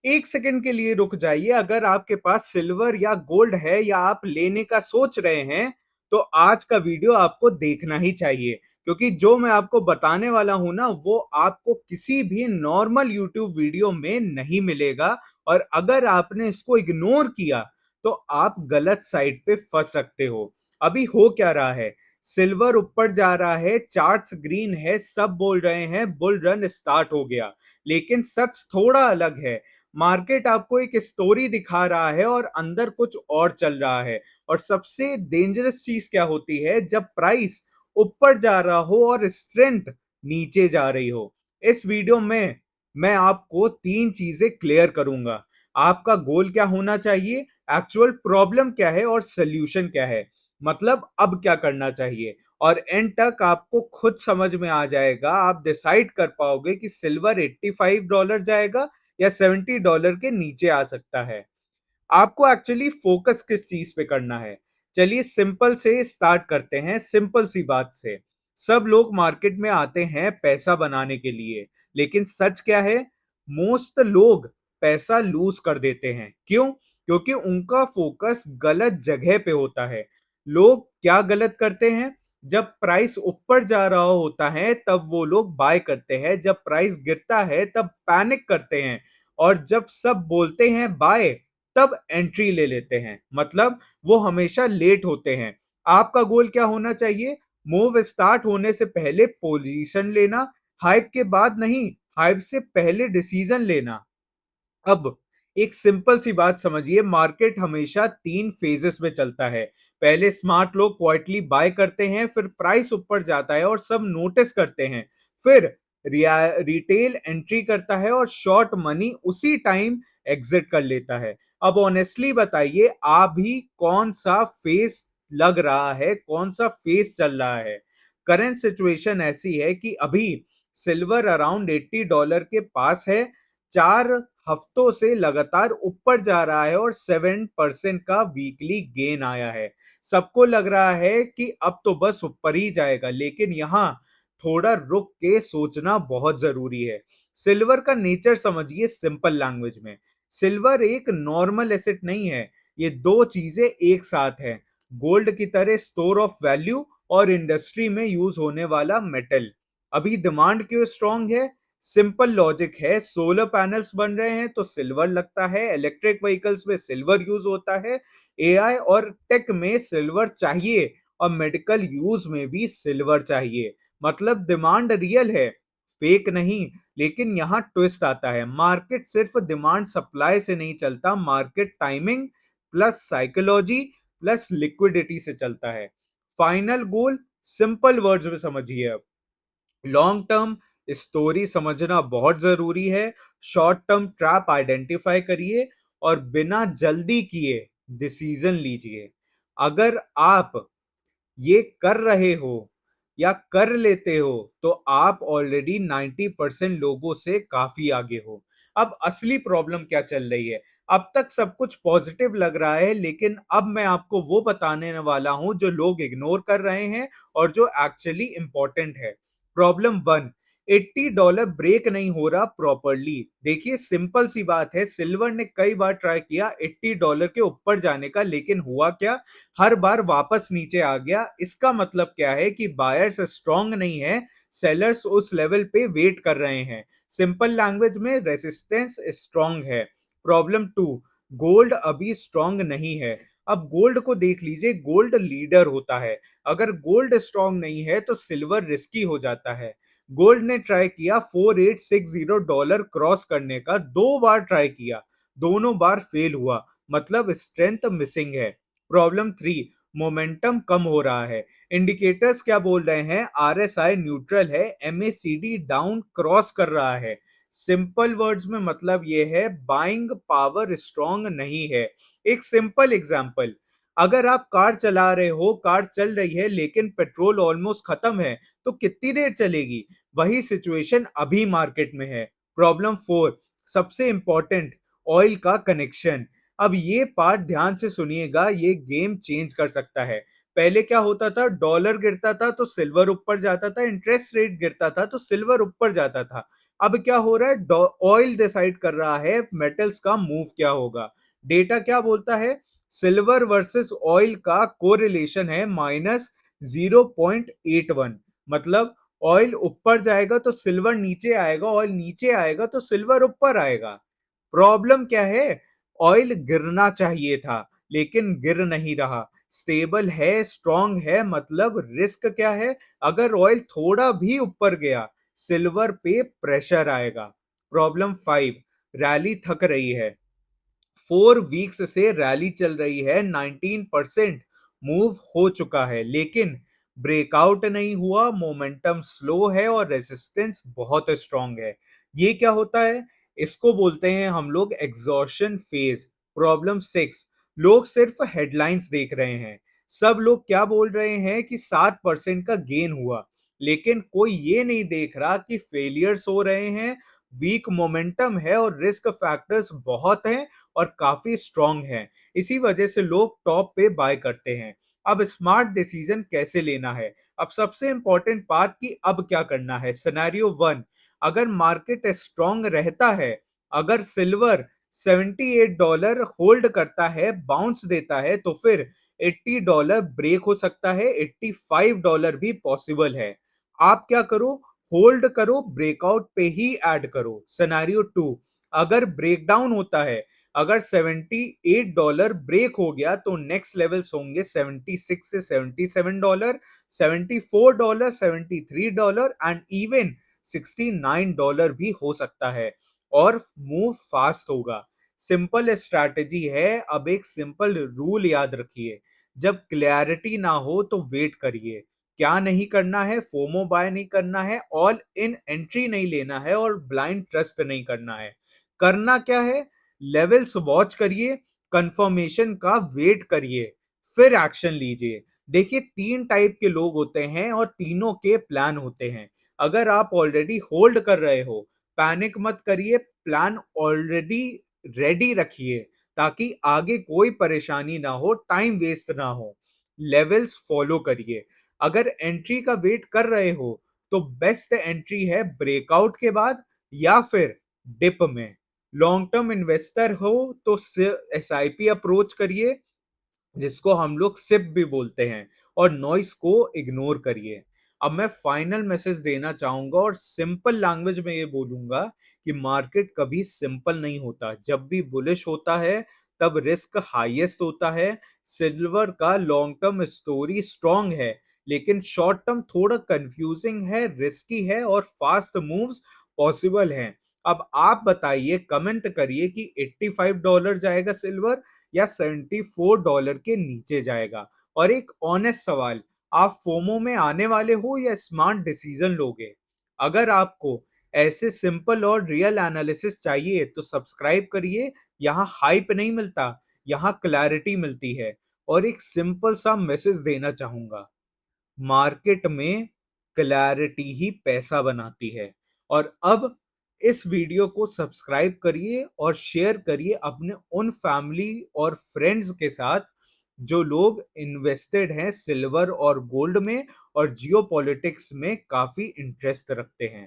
एक सेकंड के लिए रुक जाइए। अगर आपके पास सिल्वर या गोल्ड है या आप लेने का सोच रहे हैं, तो आज का वीडियो आपको देखना ही चाहिए, क्योंकि जो मैं आपको बताने वाला हूं ना, वो आपको किसी भी नॉर्मल यूट्यूब वीडियो में नहीं मिलेगा। और अगर आपने इसको इग्नोर किया तो आप गलत साइड पे फंस सकते हो। अभी हो क्या रहा है? सिल्वर ऊपर जा रहा है, चार्ट्स ग्रीन है, सब बोल रहे हैं बुल रन स्टार्ट हो गया। लेकिन सच थोड़ा अलग है। मार्केट आपको एक स्टोरी दिखा रहा है और अंदर कुछ और चल रहा है। और सबसे डेंजरस चीज क्या होती है? जब प्राइस ऊपर जा रहा हो और स्ट्रेंथ नीचे जा रही हो। इस वीडियो में मैं आपको तीन चीजें क्लियर करूंगा। आपका गोल क्या होना चाहिए, एक्चुअल प्रॉब्लम क्या है और सोल्यूशन क्या है, मतलब अब क्या करना चाहिए। और एंड तक आपको खुद समझ में आ जाएगा, आप डिसाइड कर पाओगे कि सिल्वर $85 जाएगा या $70 के नीचे आ सकता है। आपको एक्चुअली फोकस किस चीज पे करना है? चलिए सिंपल से स्टार्ट करते हैं, सिंपल सी बात से। सब लोग मार्केट में आते हैं पैसा बनाने के लिए, लेकिन सच क्या है? मोस्ट लोग पैसा लूज कर देते हैं। क्यों? क्योंकि उनका फोकस गलत जगह पे होता है। लोग क्या गलत करते हैं? जब प्राइस ऊपर जा रहा होता है तब वो लोग बाय करते हैं, जब प्राइस गिरता है तब पैनिक करते हैं, और जब सब बोलते हैं बाय तब एंट्री ले लेते हैं। मतलब वो हमेशा लेट होते हैं। आपका गोल क्या होना चाहिए? मूव स्टार्ट होने से पहले पोजीशन लेना, हाइप के बाद नहीं, हाइप से पहले डिसीजन लेना। अब एक सिंपल सी बात समझिए, मार्केट हमेशा तीन फेजेस में चलता है। पहले स्मार्ट लोग क्वाइटली बाय करते हैं, फिर प्राइस ऊपर जाता है और सब नोटिस करते हैं। फिर रिटेल एंट्री करता है और शॉर्ट मनी उसी टाइम एग्जिट कर लेता है। अब ऑनेस्टली बताइए, आप भी कौन सा फेस लग रहा है, कौन सा फेस चल रहा है? करंट सिचुएशन ऐसी है कि अभी सिल्वर अराउंड $80 के पास है। 4 हफ्तों से लगातार ऊपर जा रहा है और 7% का वीकली गेन आया है। सबको लग रहा है कि अब तो बस ऊपर ही जाएगा, लेकिन यहाँ थोड़ा रुक के सोचना बहुत जरूरी है। सिल्वर का नेचर समझिए सिंपल लैंग्वेज में। सिल्वर एक नॉर्मल एसेट नहीं है, ये दो चीजें एक साथ है। गोल्ड की तरह स्टोर ऑफ वैल्यू और इंडस्ट्री में यूज होने वाला मेटल। अभी डिमांड क्यों स्ट्रांग है? सिंपल लॉजिक है, सोलर पैनल्स बन रहे हैं तो सिल्वर लगता है, इलेक्ट्रिक व्हीकल्स में सिल्वर यूज होता है, एआई और टेक में सिल्वर चाहिए, और मेडिकल यूज में भी सिल्वर चाहिए। मतलब डिमांड रियल है, फेक नहीं। लेकिन यहाँ ट्विस्ट आता है, मार्केट सिर्फ डिमांड सप्लाई से नहीं चलता, market timing plus psychology plus liquidity से चलता है। फाइनल गोल सिंपल वर्ड्स में समझिए अब। लॉन्ग टर्म स्टोरी समझना बहुत जरूरी है, शॉर्ट टर्म ट्रैप आइडेंटिफाई करिए और बिना जल्दी किए डिसीजन लीजिए। अगर आप ये कर रहे हो या कर लेते हो तो आप ऑलरेडी 90% लोगों से काफी आगे हो। अब असली प्रॉब्लम क्या चल रही है? अब तक सब कुछ पॉजिटिव लग रहा है, लेकिन अब मैं आपको वो बताने वाला हूं जो लोग इग्नोर कर रहे हैं और जो एक्चुअली इंपॉर्टेंट है। प्रॉब्लम वन, $80 ब्रेक नहीं हो रहा प्रॉपरली। देखिए सिंपल सी बात है, सिल्वर ने कई बार ट्राई किया $80 के ऊपर जाने का, लेकिन हुआ क्या? हर बार वापस नीचे आ गया। इसका मतलब क्या है कि बायर्स स्ट्रांग नहीं है, सेलर्स उस लेवल पे वेट कर रहे हैं। सिंपल लैंग्वेज में रेजिस्टेंस स्ट्रांग है। प्रॉब्लम टू, गोल्ड अभी स्ट्रांग नहीं है। अब गोल्ड को देख लीजिए, गोल्ड लीडर होता है। अगर गोल्ड स्ट्रांग नहीं है तो सिल्वर रिस्की हो जाता है। गोल्ड ने ट्राई किया $4860 क्रॉस करने का, 2 बार ट्राई किया, दोनों बार फेल हुआ। मतलब स्ट्रेंथ मिसिंग है। प्रॉब्लम थ्री, मोमेंटम कम हो रहा है। इंडिकेटर्स क्या बोल रहे हैं? आरएसआई न्यूट्रल है, एमएसीडी डाउन क्रॉस कर रहा है। सिंपल वर्ड्स में मतलब यह है, बाइंग पावर स्ट्रांग नहीं है। एक सिंपल एग्जांपल, अगर आप कार चला रहे हो, कार चल रही है लेकिन पेट्रोल ऑलमोस्ट खत्म है, तो कितनी देर चलेगी? वही सिचुएशन अभी मार्केट में है। प्रॉब्लम फोर, सबसे इंपॉर्टेंट, ऑयल का कनेक्शन। अब ये पार्ट ध्यान से सुनिएगा, ये गेम चेंज कर सकता है। पहले क्या होता था? डॉलर गिरता था तो सिल्वर ऊपर जाता था, इंटरेस्ट रेट गिरता था तो सिल्वर ऊपर जाता था। अब क्या हो रहा है, ऑयल डिसाइड कर रहा है मेटल्स का मूव क्या होगा। डेटा क्या बोलता है, सिल्वर वर्सेस ऑयल का कोरिलेशन है -0.81। मतलब ऑयल ऊपर जाएगा तो सिल्वर नीचे आएगा, ऑयल नीचे आएगा तो सिल्वर ऊपर आएगा। प्रॉब्लम क्या है, ऑयल गिरना चाहिए था लेकिन गिर नहीं रहा, स्टेबल है, स्ट्रांग है। मतलब रिस्क क्या है, अगर ऑयल थोड़ा भी ऊपर गया सिल्वर पे प्रेशर आएगा। प्रॉब्लम 5, रैली थक रही है। 4 वीक्स से रैली चल रही है, 19% मूव हो चुका है लेकिन ब्रेकआउट नहीं हुआ, मोमेंटम स्लो है और रेजिस्टेंस बहुत स्ट्रांग है। ये क्या होता है, इसको बोलते हैं हम लोग एग्जॉशन फेज। प्रॉब्लम 6, लोग सिर्फ हेडलाइंस देख रहे हैं। सब लोग क्या बोल रहे हैं कि 7% का गेन हुआ, लेकिन कोई ये नहीं देख रहा कि फेलियर्स हो रहे हैं, वीक मोमेंटम है और रिस्क फैक्टर्स बहुत हैं और काफी स्ट्रांग है। इसी वजह से लोग टॉप पे बाय करते हैं। अब स्मार्ट डिसीजन कैसे लेना है, अब सबसे इंपॉर्टेंट बात कि अब क्या करना है। सिनेरियो 1, अगर मार्केट स्ट्रांग रहता है, अगर सिल्वर $78 होल्ड करता है, बाउंस देता है, तो फिर $80 ब्रेक हो सकता है, $85 भी पॉसिबल है। आप क्या करो, होल्ड करो, ब्रेकआउट पे ही ऐड करो। सिनेरियो 2, अगर ब्रेकडाउन होता है, अगर $78 ब्रेक हो गया तो नेक्स्ट लेवल्स होंगे 76 से $77, $74, $73 एंड इवन $69 भी हो सकता है और मूव फास्ट होगा। सिंपल स्ट्रैटेजी है। अब एक सिंपल रूल याद रखिए, जब क्लैरिटी ना हो तो वेट करिए। क्या नहीं करना है, फोमो बाय नहीं करना है, ऑल इन एंट्री नहीं लेना है और ब्लाइंड ट्रस्ट नहीं करना है। करना क्या है, लेवल्स वॉच करिए, कंफर्मेशन का वेट करिए, फिर एक्शन लीजिए। देखिए 3 टाइप के लोग होते हैं और तीनों के प्लान होते हैं। अगर आप ऑलरेडी होल्ड कर रहे हो, पैनिक मत करिए, प्लान ऑलरेडी रेडी रखिए ताकि आगे कोई परेशानी ना हो, टाइम वेस्ट ना हो। लेवल्स फॉलो करिए। अगर एंट्री का वेट कर रहे हो तो बेस्ट एंट्री है ब्रेकआउट के बाद या फिर डिप में। लॉन्ग टर्म इन्वेस्टर हो तो एसआईपी अप्रोच करिए, जिसको हम लोग सिप भी बोलते हैं, और नॉइस को इग्नोर करिए। अब मैं फाइनल मैसेज देना चाहूंगा और सिंपल लैंग्वेज में ये बोलूंगा कि मार्केट कभी सिंपल नहीं होता। जब भी बुलिश होता है तब रिस्क हाईएस्ट होता है। सिल्वर का लॉन्ग टर्म स्टोरी स्ट्रांग है लेकिन शॉर्ट टर्म थोड़ा कंफ्यूजिंग है, रिस्की है और फास्ट मूव्स पॉसिबल हैं। अब आप बताइए, कमेंट करिए कि $85 जाएगा सिल्वर या $74 के नीचे जाएगा। और एक ऑनेस्ट सवाल, आप फोमो में आने वाले हो या स्मार्ट डिसीजन लोगे? अगर आपको ऐसे सिंपल और रियल एनालिसिस चाहिए तो सब्सक्राइब करिए। यहाँ हाइप नहीं मिलता, यहाँ क्लैरिटी मिलती है। और एक सिंपल सा मैसेज देना चाहूंगा, मार्केट में क्लैरिटी ही पैसा बनाती है। और अब इस वीडियो को सब्सक्राइब करिए और शेयर करिए अपने उन फैमिली और फ्रेंड्स के साथ जो लोग इन्वेस्टेड हैं सिल्वर और गोल्ड में और जियोपॉलिटिक्स में काफी इंटरेस्ट रखते हैं।